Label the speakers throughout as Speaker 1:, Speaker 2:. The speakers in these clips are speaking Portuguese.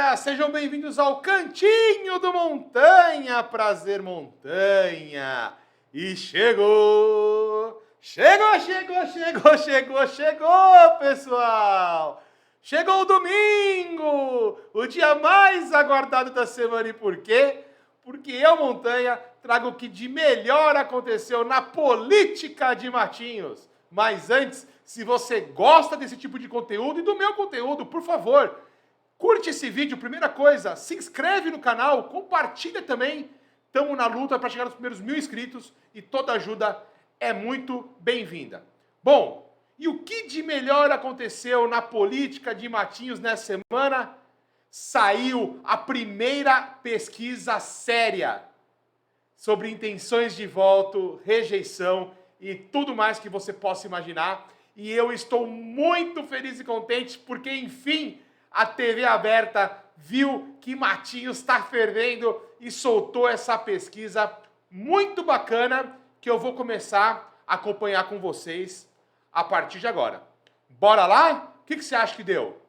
Speaker 1: galera, sejam bem-vindos ao Cantinho do Montanha, Prazer Montanha. E chegou, pessoal. Chegou o domingo, o dia mais aguardado da semana. E por quê? Porque eu, Montanha, trago o que de melhor aconteceu na política de Matinhos. Mas antes, se você gosta desse tipo de conteúdo e do meu conteúdo, por favor, curte esse vídeo, primeira coisa, se inscreve no canal, compartilha também. Estamos na luta para chegar nos primeiros 1000 inscritos e toda ajuda é muito bem-vinda. Bom, e o que de melhor aconteceu na política de Matinhos nessa semana? Saiu a primeira pesquisa séria sobre intenções de voto, rejeição e tudo mais que você possa imaginar. E eu estou muito feliz e contente porque, enfim, a TV aberta viu que Matinhos está fervendo e soltou essa pesquisa muito bacana que eu vou começar a acompanhar com vocês a partir de agora. Bora lá? O que você acha que deu?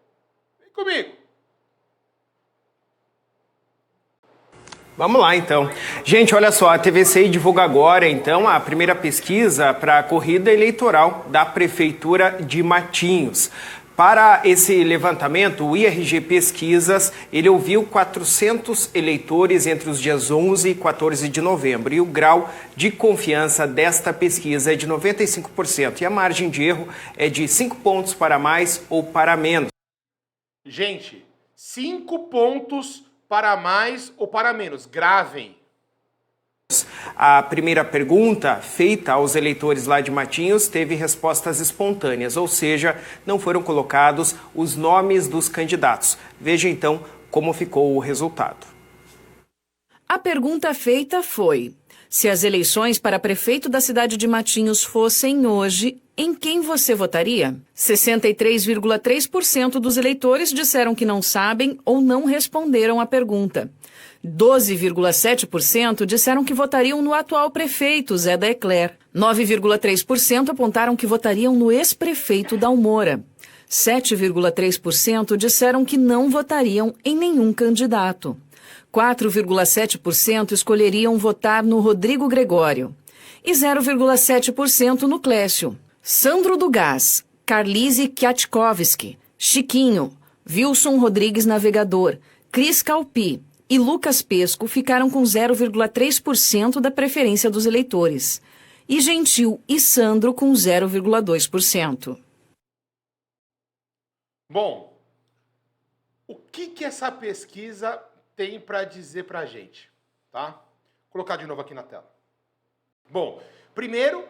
Speaker 1: Vem comigo.
Speaker 2: Vamos lá, então. Gente, olha só, a TVCI divulga agora, então, a primeira pesquisa para a corrida eleitoral da Prefeitura de Matinhos. Para esse levantamento, o IRG Pesquisas, ele ouviu 400 eleitores entre os dias 11 e 14 de novembro. E o grau de confiança desta pesquisa é de 95%. E a margem de erro é de 5 pontos para mais ou para menos.
Speaker 1: Gente, 5 pontos para mais ou para menos. Gravem.
Speaker 2: A primeira pergunta feita aos eleitores lá de Matinhos teve respostas espontâneas, ou seja, não foram colocados os nomes dos candidatos. Veja então como ficou o resultado.
Speaker 3: A pergunta feita foi: se as eleições para prefeito da cidade de Matinhos fossem hoje, em quem você votaria? 63,3% dos eleitores disseram que não sabem ou não responderam à pergunta. 12,7% disseram que votariam no atual prefeito, Zé da Ecler. 9,3% apontaram que votariam no ex-prefeito Dalmora. 7,3% disseram que não votariam em nenhum candidato. 4,7% escolheriam votar no Rodrigo Gregório. E 0,7% no Clécio. Sandro do Gás, Carlise Kwiatkowski, Chiquinho, Wilson Rodrigues Navegador, Cris Calpi e Lucas Pesco ficaram com 0,3% da preferência dos eleitores. E Gentil e Sandro com 0,2%.
Speaker 1: Bom, o que essa pesquisa tem para dizer para a gente? Tá? Vou colocar de novo aqui na tela. Bom, primeiro,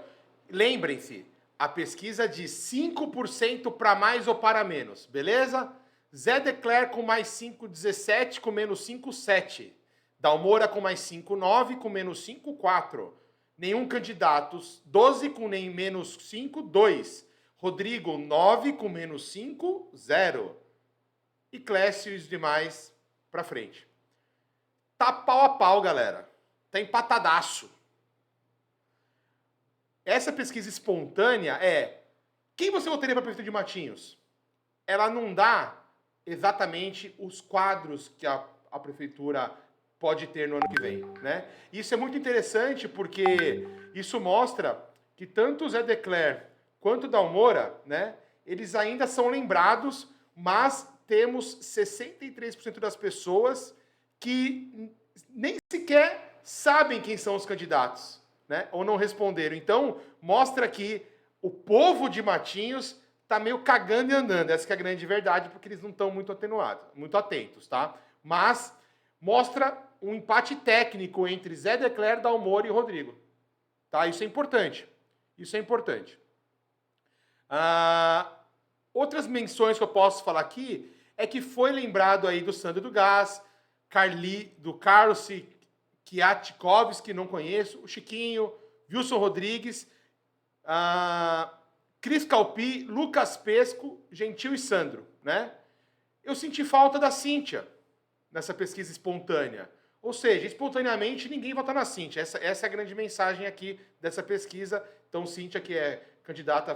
Speaker 1: lembrem-se, a pesquisa diz 5% para mais ou para menos, beleza? Zé de Ecler com mais 5,17, com menos 5,7. Dalmora com mais 5,9, com menos 5,4. Nenhum candidato, 12 com nem menos 5, 2. Rodrigo, 9 com menos 5, 0. E Clécio e os demais para frente. Tá pau a pau, galera. Tá empatadaço. Essa pesquisa espontânea é: quem você votaria para prefeito de Matinhos? Ela não dá exatamente os quadros que a prefeitura pode ter no ano que vem, né? Isso é muito interessante porque isso mostra que tanto o Zé de Ecler quanto o Dalmora, né, eles ainda são lembrados, mas temos 63% das pessoas que nem sequer sabem quem são os candidatos, né, ou não responderam. Então, mostra que o povo de Matinhos tá meio cagando e andando. Essa que é a grande verdade, porque eles não estão muito atenuados, muito atentos, tá? Mas mostra um empate técnico entre Zé de Ecler, Dalmora e Rodrigo. Tá? Isso é importante. Isso é importante. Outras menções que eu posso falar aqui é que foi lembrado aí do Sandro do Gás, do Carlos Kwiatkowski, que não conheço, o Chiquinho, Wilson Rodrigues, Cris Calpi, Lucas Pesco, Gentil e Sandro, né? Eu senti falta da Cíntia nessa pesquisa espontânea. Ou seja, espontaneamente ninguém vota na Cíntia. Essa é a grande mensagem aqui dessa pesquisa. Então, Cíntia, que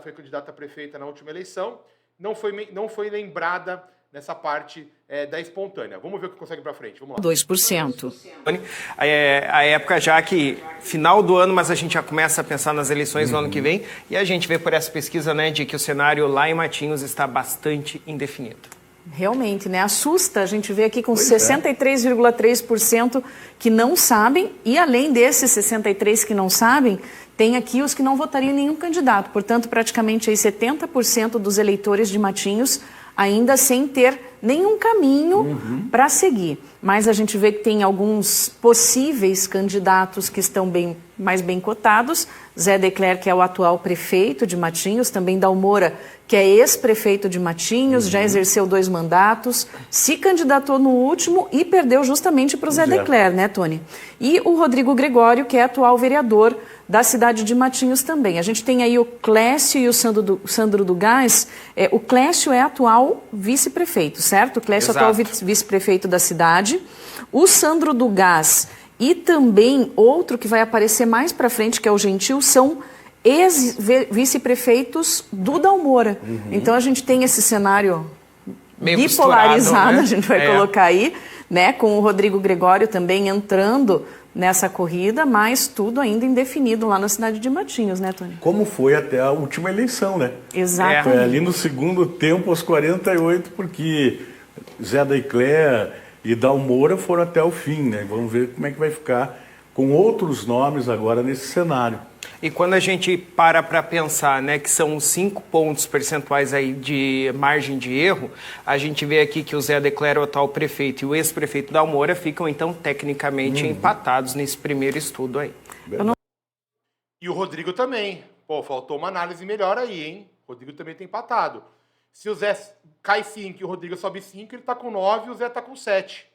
Speaker 1: foi candidata a prefeita na última eleição, não foi lembrada nessa parte da espontânea. Vamos ver o que consegue para frente. Vamos lá.
Speaker 3: 2%.
Speaker 2: A época já que final do ano, mas a gente já começa a pensar nas eleições no ano que vem, e a gente vê por essa pesquisa, né, de que o cenário lá em Matinhos está bastante indefinido.
Speaker 3: Realmente, né? Assusta, a gente vê aqui com 63,3% que não sabem, e além desses 63% que não sabem, tem aqui os que não votariam em nenhum candidato. Portanto, praticamente aí 70% dos eleitores de Matinhos ainda sem ter nenhum caminho para seguir. Mas a gente vê que tem alguns possíveis candidatos que estão mais bem cotados. Zé Declerc, que é o atual prefeito de Matinhos, também Dalmora, que é ex-prefeito de Matinhos, já exerceu 2 mandatos, se candidatou no último e perdeu justamente para o Zé Declerc, né, Tony? E o Rodrigo Gregório, que é atual vereador da cidade de Matinhos também. A gente tem aí o Clécio e o Sandro do Gás. O Clécio é atual vice-prefeito, certo? O Clécio é atual vice-prefeito da cidade. O Sandro do Gás e também outro que vai aparecer mais para frente, que é o Gentil, são ex-vice-prefeitos do Dalmora. Então a gente tem esse cenário
Speaker 2: meio
Speaker 3: bipolarizado,
Speaker 2: né?
Speaker 3: A gente vai colocar aí, né, com o Rodrigo Gregório também entrando nessa corrida, mas tudo ainda indefinido lá na cidade de Matinhos, né, Tony?
Speaker 4: Como foi até a última eleição, né?
Speaker 3: Exatamente.
Speaker 4: Foi ali no segundo tempo, aos 48, porque Zé Declerc e Dalmora foram até o fim, né? Vamos ver como é que vai ficar com outros nomes agora nesse cenário.
Speaker 2: E quando a gente para pensar, né, que são 5 pontos percentuais aí de margem de erro, a gente vê aqui que o Zé Declerc, o atual prefeito, e o ex-prefeito Dalmora ficam, então, tecnicamente empatados nesse primeiro estudo aí.
Speaker 1: E o Rodrigo também. Pô, faltou uma análise melhor aí, hein? O Rodrigo também tem empatado. Se o Zé cai 5 e o Rodrigo sobe 5, ele tá com 9 e o Zé tá com 7.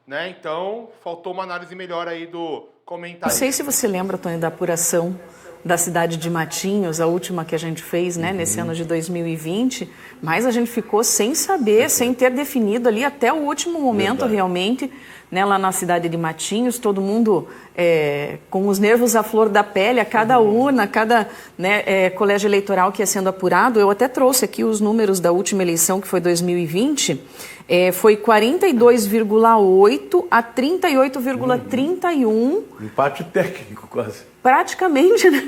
Speaker 1: Né? Então, faltou uma análise melhor aí do comentário.
Speaker 3: Não sei se você lembra, Tony, da apuração da cidade de Matinhos, a última que a gente fez, né, nesse ano de 2020, mas a gente ficou sem saber, sem ter definido ali até o último momento realmente, né, lá na cidade de Matinhos, todo mundo com os nervos à flor da pele, a cada urna, cada colégio eleitoral que ia sendo apurado. Eu até trouxe aqui os números da última eleição, que foi 2020, foi 42,8 a 38,31.
Speaker 4: Empate técnico, quase.
Speaker 3: Praticamente, né?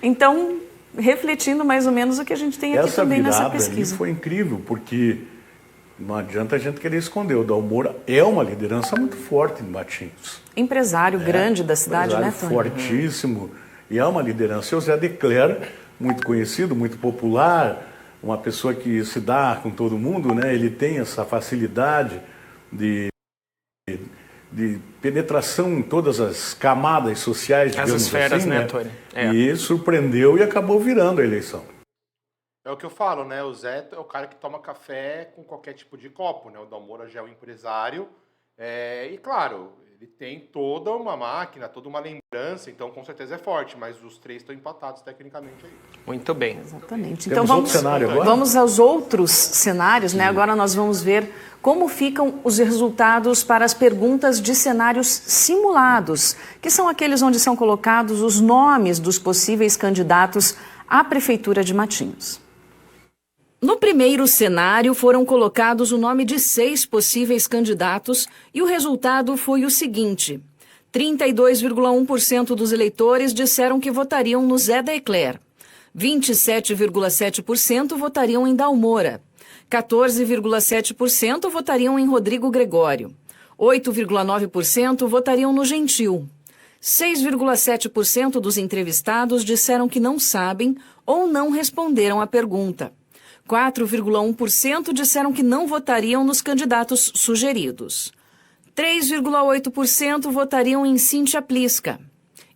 Speaker 3: Então, refletindo mais ou menos o que a gente tem aqui também nessa pesquisa.
Speaker 4: Essa virada ali foi incrível, porque não adianta a gente querer esconder. O Dalmora é uma liderança muito forte em Matinhos.
Speaker 3: Empresário grande da cidade, né, Tony?
Speaker 4: Fortíssimo. E é uma liderança. E o Zé Declerc, muito conhecido, muito popular, uma pessoa que se dá com todo mundo, né? Ele tem essa facilidade de penetração em todas as camadas sociais, digamos
Speaker 2: as esferas,
Speaker 4: assim,
Speaker 2: né, Tony?
Speaker 4: E surpreendeu e acabou virando a eleição.
Speaker 1: É o que eu falo, né? O Zé é o cara que toma café com qualquer tipo de copo, né? O Dalmora já é um empresário. E claro, ele tem toda uma máquina, toda uma lembrança, então com certeza é forte, mas os 3 estão empatados tecnicamente aí.
Speaker 2: Muito bem.
Speaker 3: Exatamente.
Speaker 4: Temos
Speaker 3: Então
Speaker 4: outro cenário agora?
Speaker 3: vamos aos outros cenários, né? Agora nós vamos ver como ficam os resultados para as perguntas de cenários simulados, que são aqueles onde são colocados os nomes dos possíveis candidatos à Prefeitura de Matinhos. No primeiro cenário, foram colocados o nome de 6 possíveis candidatos e o resultado foi o seguinte: 32,1% dos eleitores disseram que votariam no Zé Declerc, 27,7% votariam em Dalmora, 14,7% votariam em Rodrigo Gregório, 8,9% votariam no Gentil, 6,7% dos entrevistados disseram que não sabem ou não responderam à pergunta. 4,1% disseram que não votariam nos candidatos sugeridos. 3,8% votariam em Cíntia Pliska.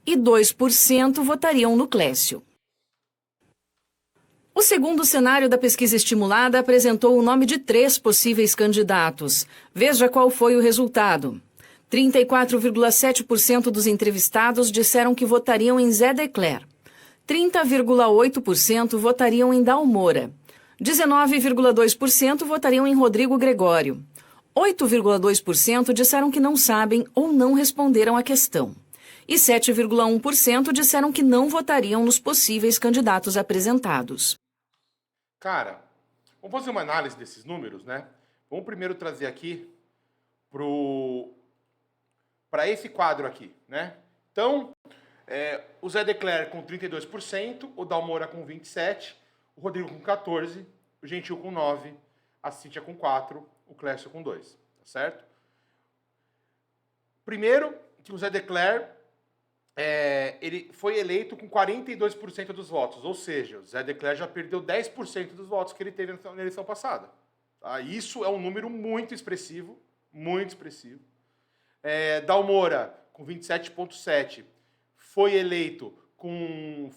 Speaker 3: E 2% votariam no Clécio. O segundo cenário da pesquisa estimulada apresentou o nome de 3 possíveis candidatos. Veja qual foi o resultado. 34,7% dos entrevistados disseram que votariam em Zé Declerc. 30,8% votariam em Dalmora. 19,2% votariam em Rodrigo Gregório. 8,2% disseram que não sabem ou não responderam à questão. E 7,1% disseram que não votariam nos possíveis candidatos apresentados.
Speaker 1: Cara, vamos fazer uma análise desses números, né? Vamos primeiro trazer aqui para esse quadro aqui, né? Então, o Zé Decler com 32%, o Dalmora com 27%, o Rodrigo com 14%, o Gentil com 9%, a Cíntia com 4%, o Clécio com 2%, tá certo? Primeiro, que o Zé Decler, ele foi eleito com 42% dos votos, ou seja, o Zé Decler já perdeu 10% dos votos que ele teve na eleição passada. Tá? Isso é um número muito expressivo, muito expressivo. Dalmora, com 27,7%, foi eleito com...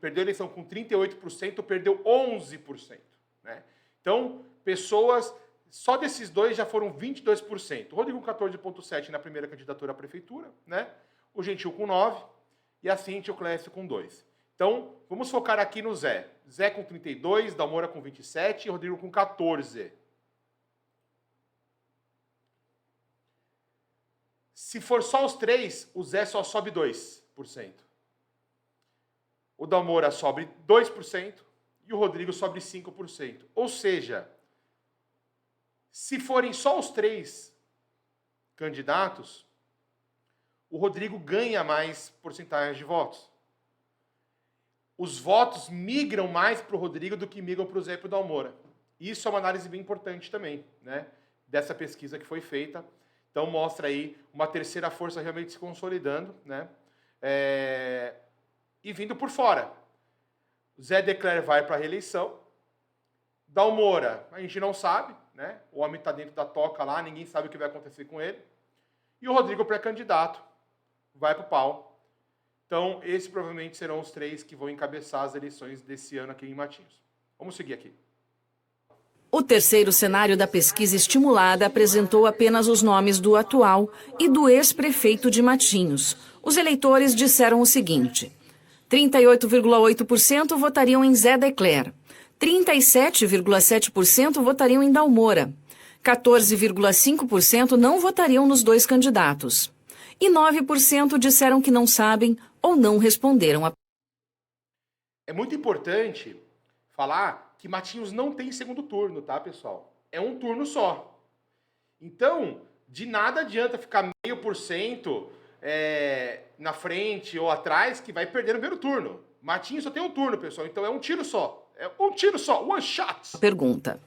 Speaker 1: perdeu a eleição com 38%, perdeu 11%. Né? Então, pessoas... Só desses dois já foram 22%. O Rodrigo com 14,7% na primeira candidatura à prefeitura, né? O Gentil com 9% e a Cíntia e o Clécio com 2%. Então, vamos focar aqui no Zé. Zé com 32%, Dalmora com 27% e Rodrigo com 14%. Se for só os três, o Zé só sobe 2%. O Dalmora sobe 2% e o Rodrigo sobe 5%. Ou seja... Se forem só os três candidatos, o Rodrigo ganha mais porcentagem de votos. Os votos migram mais para o Rodrigo do que migram para o Zé e para o Dalmora. Isso é uma análise bem importante também, né? Dessa pesquisa que foi feita. Então mostra aí uma terceira força realmente se consolidando, né? E vindo por fora. O Zé Decler vai para a reeleição. Dalmora, a gente não sabe, né? O homem está dentro da toca lá, ninguém sabe o que vai acontecer com ele. E o Rodrigo, pré-candidato, vai para o pau. Então, esses provavelmente serão os três que vão encabeçar as eleições desse ano aqui em Matinhos. Vamos seguir aqui.
Speaker 3: O terceiro cenário da pesquisa estimulada apresentou apenas os nomes do atual e do ex-prefeito de Matinhos. Os eleitores disseram o seguinte: 38,8% votariam em Zé Decler. 37,7% votariam em Dalmora, 14,5% não votariam nos dois candidatos e 9% disseram que não sabem ou não responderam a...
Speaker 1: É muito importante falar que Matinhos não tem segundo turno, tá, pessoal? É um turno só. Então, de nada adianta ficar 0,5% na frente ou atrás que vai perder no primeiro turno. Matinhos só tem um turno, pessoal, então é um tiro só. É um tiro só, one shot.
Speaker 3: Pergunta.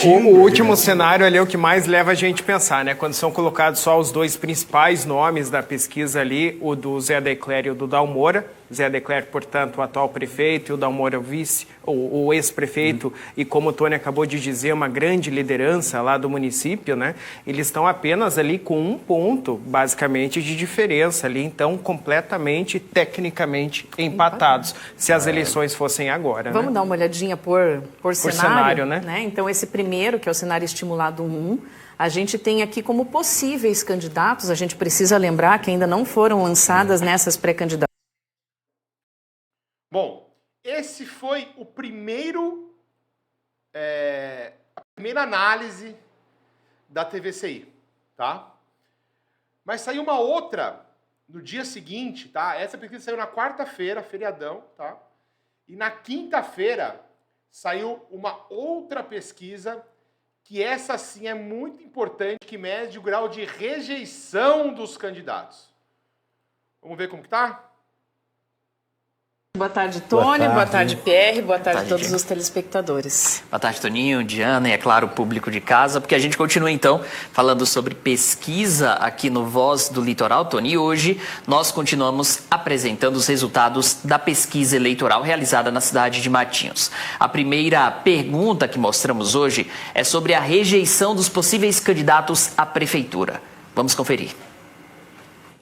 Speaker 2: O último cenário ali é o que mais leva a gente a pensar, né? Quando são colocados só os dois principais nomes da pesquisa ali, o do Zé Decler e o do Dalmora. Zé Decler, portanto, o atual prefeito, e o Dalmora, o vice, o ex-prefeito, e como o Tony acabou de dizer, uma grande liderança lá do município, né? Eles estão apenas ali com um ponto, basicamente, de diferença ali, então, completamente, tecnicamente, empatados, se as eleições fossem agora.
Speaker 3: Vamos, né, dar uma olhadinha por cenário,
Speaker 2: né?
Speaker 3: Então, esse primeiro, que é o cenário estimulado 1, a gente tem aqui como possíveis candidatos, a gente precisa lembrar que ainda não foram lançadas nessas pré-candidaturas.
Speaker 1: Bom, esse foi o primeiro, a primeira análise da TVCI, tá? Mas saiu uma outra no dia seguinte, tá? Essa pesquisa saiu na quarta-feira, feriadão, tá? E na quinta-feira saiu uma outra pesquisa, que essa sim é muito importante, que mede o grau de rejeição dos candidatos. Vamos ver como que tá?
Speaker 3: Boa tarde, Tony. Boa tarde, Pierre. Boa tarde a todos os telespectadores.
Speaker 5: Boa tarde, Toninho, Diana e, é claro, o público de casa, porque a gente continua, então, falando sobre pesquisa aqui no Voz do Litoral, Tony. E hoje nós continuamos apresentando os resultados da pesquisa eleitoral realizada na cidade de Matinhos. A primeira pergunta que mostramos hoje é sobre a rejeição dos possíveis candidatos à prefeitura. Vamos conferir.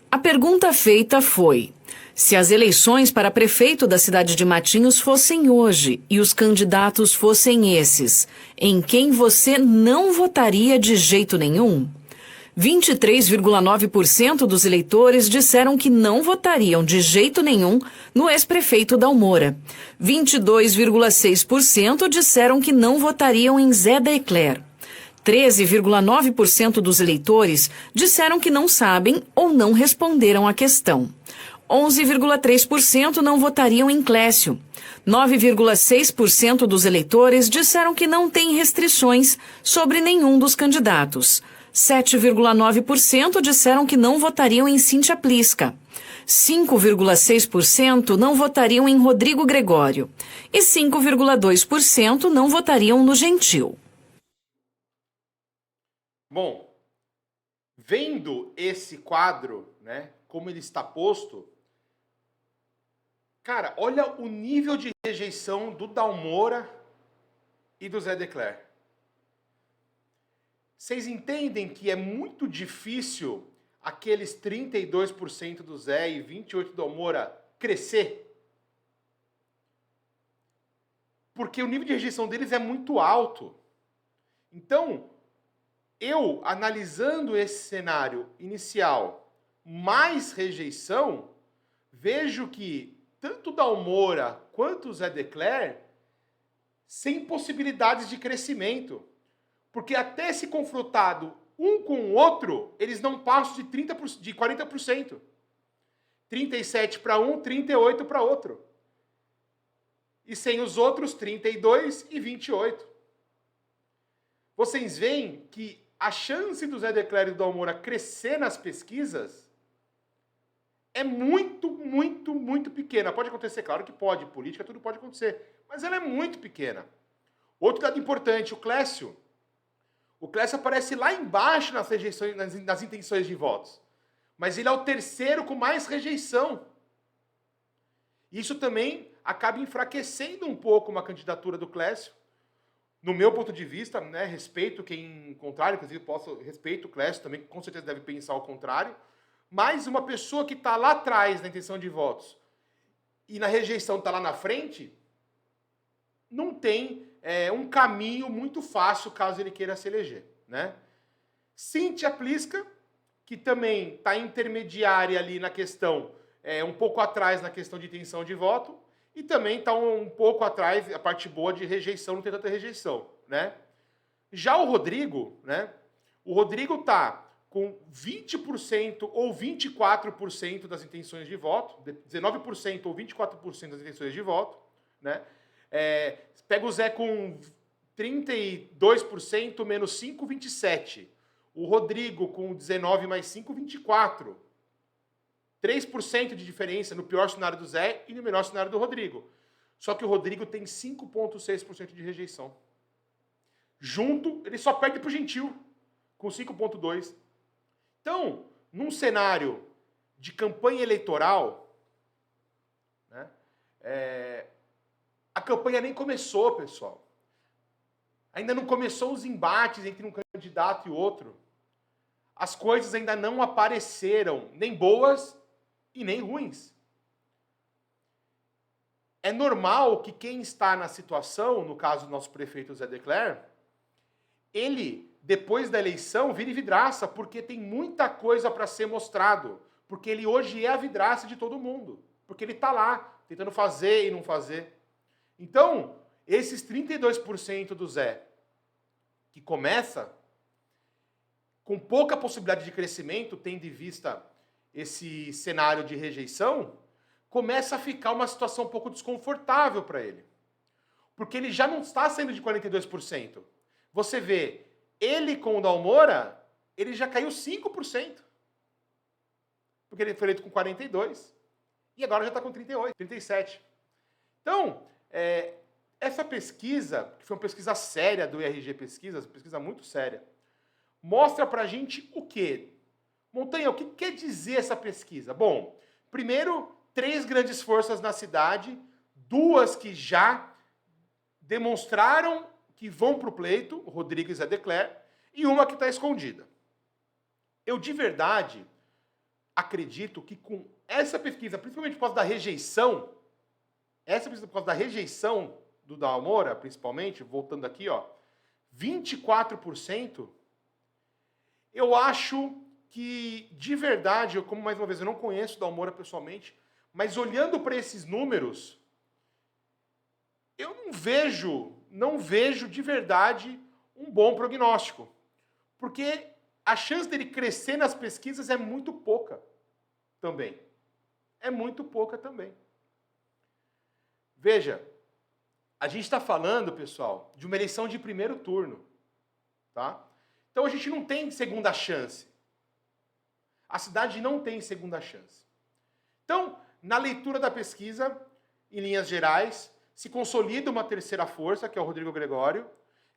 Speaker 3: A pergunta feita foi: se as eleições para prefeito da cidade de Matinhos fossem hoje e os candidatos fossem esses, em quem você não votaria de jeito nenhum? 23,9% dos eleitores disseram que não votariam de jeito nenhum no ex-prefeito Dalmora. 22,6% disseram que não votariam em Zé Decler. 13,9% dos eleitores disseram que não sabem ou não responderam à questão. 11,3% não votariam em Clécio. 9,6% dos eleitores disseram que não tem restrições sobre nenhum dos candidatos. 7,9% disseram que não votariam em Cíntia Pliska. 5,6% não votariam em Rodrigo Gregório. E 5,2% não votariam no Gentil.
Speaker 1: Bom, vendo esse quadro, né, como ele está posto, cara, olha o nível de rejeição do Dalmora e do Zé Declerc. Vocês entendem que é muito difícil aqueles 32% do Zé e 28% do Dalmora crescer? Porque o nível de rejeição deles é muito alto. Então, eu, analisando esse cenário inicial, mais rejeição, vejo que tanto o Dalmora quanto o Zé Declerc sem possibilidades de crescimento. Porque até se confrontado um com o outro, eles não passam de 40%. 37 para um, 38 para outro. E sem os outros, 32 e 28. Vocês veem que a chance do Zé Declerc e do Dalmora crescer nas pesquisas é muito, muito, muito pequena. Pode acontecer, claro que pode, política tudo pode acontecer, mas ela é muito pequena. Outro dado importante, o Clécio aparece lá embaixo nas rejeições, nas intenções de votos, mas ele é o terceiro com mais rejeição. Isso também acaba enfraquecendo um pouco uma candidatura do Clécio. No meu ponto de vista, né, respeito quem contrário, inclusive respeito o Clécio também, com certeza deve pensar o contrário, mas uma pessoa que está lá atrás na intenção de votos e na rejeição está lá na frente, não tem um caminho muito fácil caso ele queira se eleger, né? Cíntia Pliska, que também está intermediária ali na questão, um pouco atrás na questão de intenção de voto, e também está um pouco atrás, a parte boa de rejeição, não tem tanta rejeição, né? Já o Rodrigo, né? O Rodrigo está com 20% ou 24% das intenções de voto, 19% ou 24% das intenções de voto, né? Pega o Zé com 32% menos 5, 27%. O Rodrigo com 19 mais 5, 24%. 3% de diferença no pior cenário do Zé e no melhor cenário do Rodrigo. Só que o Rodrigo tem 5,6% de rejeição. Junto, ele só perde para o Gentil, com 5,2%. Então, num cenário de campanha eleitoral, né, a campanha nem começou, pessoal. Ainda não começou os embates entre um candidato e outro. As coisas ainda não apareceram, nem boas e nem ruins. É normal que quem está na situação, no caso do nosso prefeito Zé Declerc, ele, depois da eleição, vire vidraça, porque tem muita coisa para ser mostrado. Porque ele hoje é a vidraça de todo mundo. Porque ele está lá, tentando fazer e não fazer. Então, esses 32% do Zé, que começa com pouca possibilidade de crescimento, tendo em vista esse cenário de rejeição, começa a ficar uma situação um pouco desconfortável para ele. Porque ele já não está saindo de 42%. Você vê, ele com o Dalmora, ele já caiu 5%. Porque ele foi eleito com 42%. E agora já está com 38%, 37%. Então, essa pesquisa, que foi uma pesquisa séria do IRG Pesquisas, pesquisa muito séria, mostra pra gente o quê? Montanha, o que quer dizer essa pesquisa? Bom, primeiro, 3 grandes forças na cidade, 2 que já demonstraram que vão para o pleito, o Rodrigo e Zé Declerc, e uma que está escondida. Eu, de verdade, acredito que com essa pesquisa, principalmente por causa da rejeição, do Dalmora, principalmente, voltando aqui, ó, 24%, eu acho que, de verdade, como mais uma vez eu não conheço o Dalmora pessoalmente, mas olhando para esses números, eu não vejo de verdade um bom prognóstico. Porque a chance dele crescer nas pesquisas é muito pouca também. é muito pouca também. Veja, a gente está falando, pessoal, de uma eleição de primeiro turno, tá? Então a gente não tem segunda chance. A cidade não tem segunda chance. Então, na leitura da pesquisa, em linhas gerais, se consolida uma terceira força, que é o Rodrigo Gregório,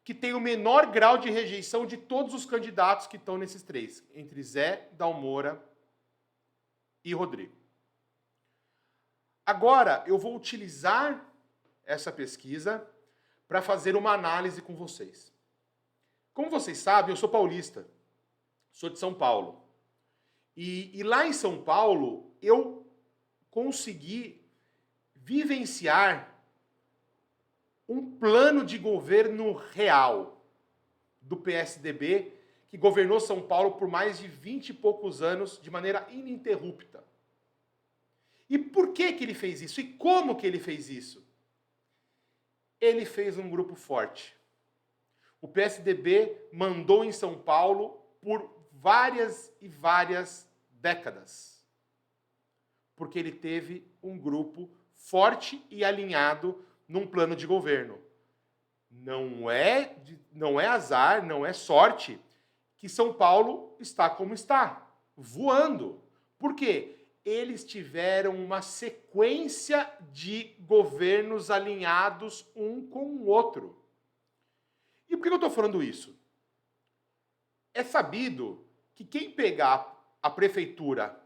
Speaker 1: que tem o menor grau de rejeição de todos os candidatos que estão nesses três, entre Zé, Dalmora e Rodrigo. Agora, eu vou utilizar essa pesquisa para fazer uma análise com vocês. Como vocês sabem, eu sou paulista, sou de São Paulo. E lá em São Paulo, eu consegui vivenciar um plano de governo real do PSDB, que governou São Paulo por mais de 20 e poucos anos, de maneira ininterrupta. E por que ele fez isso? E como que ele fez isso? Ele fez um grupo forte. O PSDB mandou em São Paulo por várias e várias décadas. Porque ele teve um grupo forte e alinhado num plano de governo. Não é azar, não é sorte que São Paulo está como está, voando. Por quê? Eles tiveram uma sequência de governos alinhados um com o outro. E por que eu estou falando isso? É sabido que quem pegar a prefeitura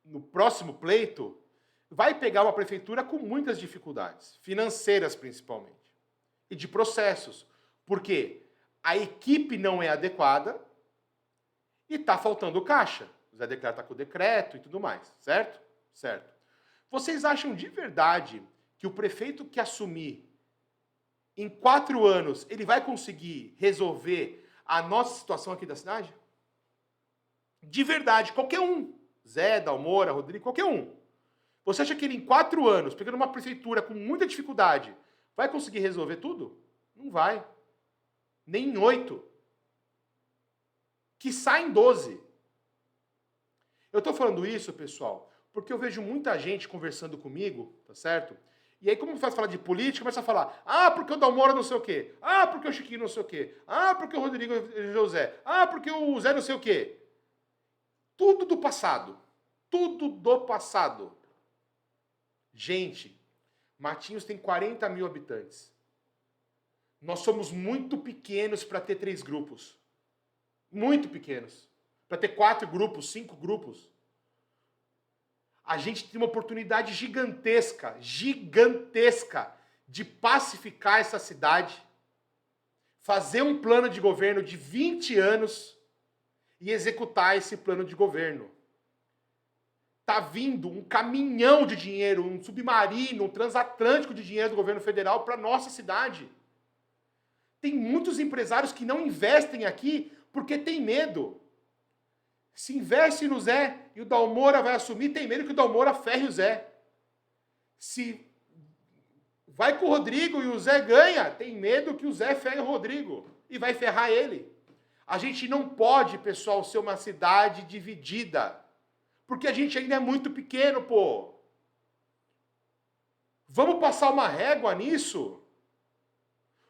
Speaker 1: no próximo pleito vai pegar uma prefeitura com muitas dificuldades, financeiras principalmente, e de processos. Por quê? A equipe não é adequada e está faltando caixa. O Zé Declarado está com o decreto e tudo mais, certo? Certo. Vocês acham de verdade que o prefeito que assumir em 4 anos, ele vai conseguir resolver a nossa situação aqui da cidade? De verdade, qualquer um. Zé, Dalmora, Rodrigo, qualquer um. Você acha que ele em 4 anos, pegando uma prefeitura com muita dificuldade, vai conseguir resolver tudo? Não vai. Nem em 8. Quiçá em 12. Eu estou falando isso, pessoal, porque eu vejo muita gente conversando comigo, tá certo? E aí, como faz falar de política, começa a falar, porque o Dalmora não sei o quê, porque o Chiquinho não sei o quê, porque o Rodrigo José, porque o Zé não sei o quê. Tudo do passado. Tudo do passado. Gente, Matinhos tem 40 mil habitantes. Nós somos muito pequenos para ter 3 grupos. Muito pequenos. Para ter 4 grupos, 5 grupos. A gente tem uma oportunidade gigantesca, de pacificar essa cidade, fazer um plano de governo de 20 anos e executar esse plano de governo. Tá vindo um caminhão de dinheiro, um submarino, um transatlântico de dinheiro do governo federal para nossa cidade. Tem muitos empresários que não investem aqui porque tem medo. Se investe no Zé e o Dalmora vai assumir, tem medo que o Dalmora ferre o Zé. Se vai com o Rodrigo e o Zé ganha, tem medo que o Zé ferre o Rodrigo e vai ferrar ele. A gente não pode, pessoal, ser uma cidade dividida, porque a gente ainda é muito pequeno, pô. Vamos passar uma régua nisso?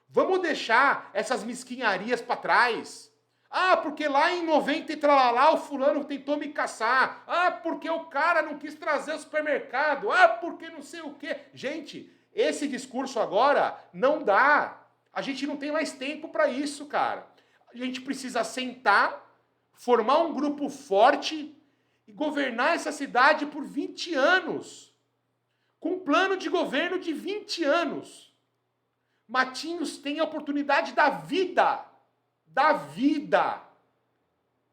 Speaker 1: Vamos deixar essas mesquinharias para trás? Porque lá em 90 e tralalá o fulano tentou me caçar. Porque o cara não quis trazer o supermercado. Porque não sei o quê. Gente, esse discurso agora não dá. A gente não tem mais tempo para isso, cara. A gente precisa sentar, formar um grupo forte e governar essa cidade por 20 anos. Com um plano de governo de 20 anos. Matinhos tem a oportunidade da vida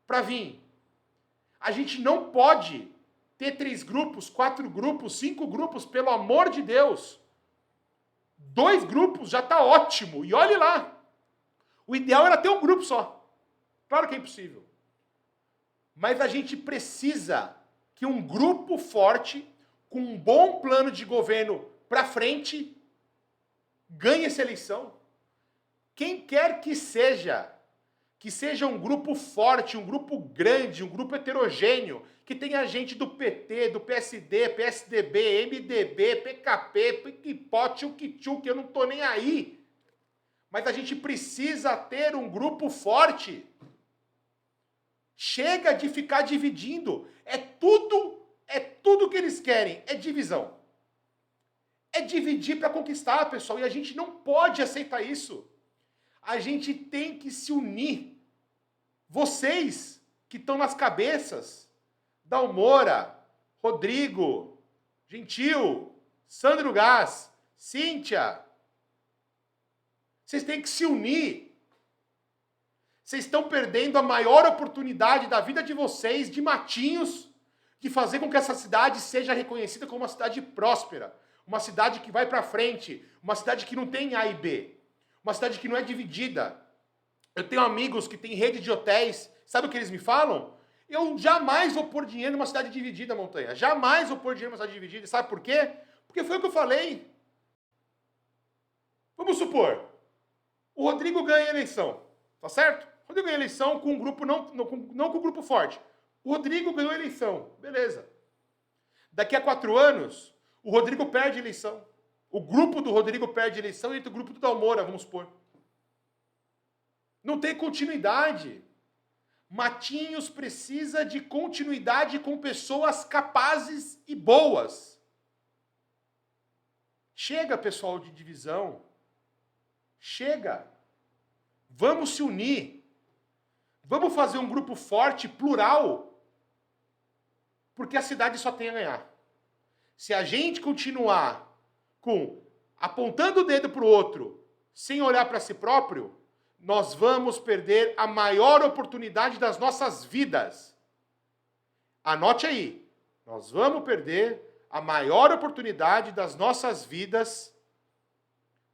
Speaker 1: para vir. A gente não pode ter 3 grupos, 4 grupos, 5 grupos, pelo amor de Deus. 2 grupos já está ótimo. E olhe lá. O ideal era ter um grupo só. Claro que é impossível. Mas a gente precisa que um grupo forte, com um bom plano de governo para frente, ganhe essa eleição. Quem quer que seja que seja um grupo forte, um grupo grande, um grupo heterogêneo, que tenha gente do PT, do PSD, PSDB, MDB, PKP, Piquipote, o Quichu, que eu não tô nem aí. Mas a gente precisa ter um grupo forte. Chega de ficar dividindo. É tudo que eles querem, é divisão. É dividir para conquistar, pessoal, e a gente não pode aceitar isso. A gente tem que se unir. Vocês que estão nas cabeças, Dalmora, Rodrigo, Gentil, Sandro Gás, Cíntia, vocês têm que se unir. Vocês estão perdendo a maior oportunidade da vida de vocês, de Matinhos, de fazer com que essa cidade seja reconhecida como uma cidade próspera, uma cidade que vai para frente, uma cidade que não tem A e B, uma cidade que não é dividida. Eu tenho amigos que têm rede de hotéis, sabe o que eles me falam? Eu jamais vou pôr dinheiro numa cidade dividida, Montanha. Jamais vou pôr dinheiro numa cidade dividida. Sabe por quê? Porque foi o que eu falei. Vamos supor, o Rodrigo ganha a eleição, tá certo? O Rodrigo ganha a eleição com um grupo não com um grupo forte. O Rodrigo ganhou a eleição, beleza. Daqui a 4 anos, o Rodrigo perde a eleição. O grupo do Rodrigo perde a eleição e entra o grupo do Dalmora, vamos supor. Não tem continuidade. Matinhos precisa de continuidade com pessoas capazes e boas. Chega, pessoal, de divisão. Chega. Vamos se unir. Vamos fazer um grupo forte, plural. Porque a cidade só tem a ganhar. Se a gente continuar apontando o dedo para o outro, sem olhar para si próprio, nós vamos perder a maior oportunidade das nossas vidas. Anote aí. Nós vamos perder a maior oportunidade das nossas vidas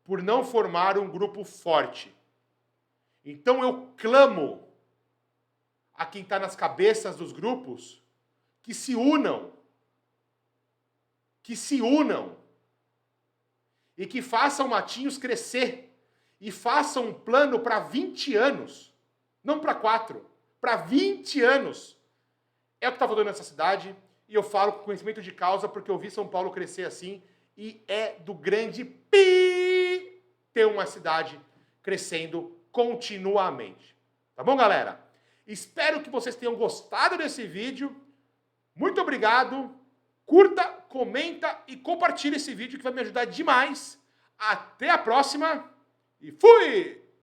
Speaker 1: por não formar um grupo forte. Então eu clamo a quem está nas cabeças dos grupos que se unam. Que se unam. E que façam Matinhos crescer. E façam um plano para 20 anos. Não para 4. Para 20 anos. É o que está faltando nessa cidade. E eu falo com conhecimento de causa porque eu vi São Paulo crescer assim. E é do grande pi ter uma cidade crescendo continuamente. Tá bom, galera? Espero que vocês tenham gostado desse vídeo. Muito obrigado. Curta, comenta e compartilhe esse vídeo que vai me ajudar demais. Até a próxima e fui!